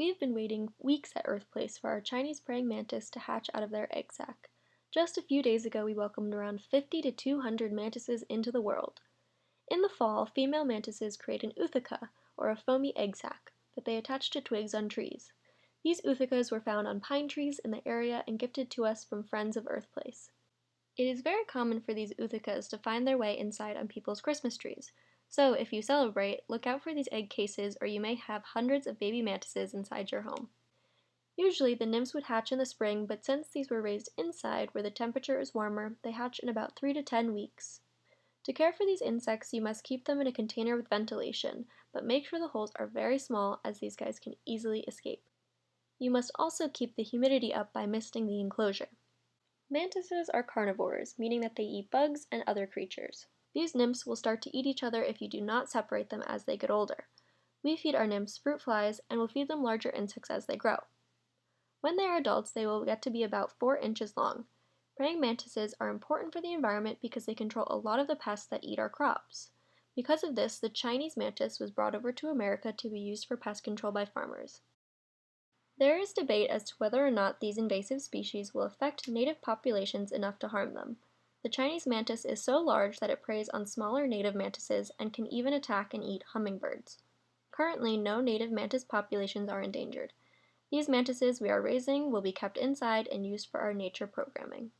We've been waiting weeks at Earth Place for our Chinese praying mantis to hatch out of their egg sac. Just a few days ago, we welcomed around 50 to 200 mantises into the world. In the fall, female mantises create an ootheca, or a foamy egg sac, that they attach to twigs on trees. These oothecas were found on pine trees in the area and gifted to us from friends of Earth Place. It is very common for these oothecas to find their way inside on people's Christmas trees, so if you celebrate, look out for these egg cases or you may have hundreds of baby mantises inside your home. Usually the nymphs would hatch in the spring, but since these were raised inside where the temperature is warmer, they hatch in about 3 to 10 weeks. To care for these insects, you must keep them in a container with ventilation, but make sure the holes are very small as these guys can easily escape. You must also keep the humidity up by misting the enclosure. Mantises are carnivores, meaning that they eat bugs and other creatures. These nymphs will start to eat each other if you do not separate them as they get older. We feed our nymphs fruit flies and will feed them larger insects as they grow. When they are adults, they will get to be about 4 inches long. Praying mantises are important for the environment because they control a lot of the pests that eat our crops. Because of this, the Chinese mantis was brought over to America to be used for pest control by farmers. There is debate as to whether or not these invasive species will affect native populations enough to harm them. The Chinese mantis is so large that it preys on smaller native mantises and can even attack and eat hummingbirds. Currently, no native mantis populations are endangered. These mantises we are raising will be kept inside and used for our nature programming.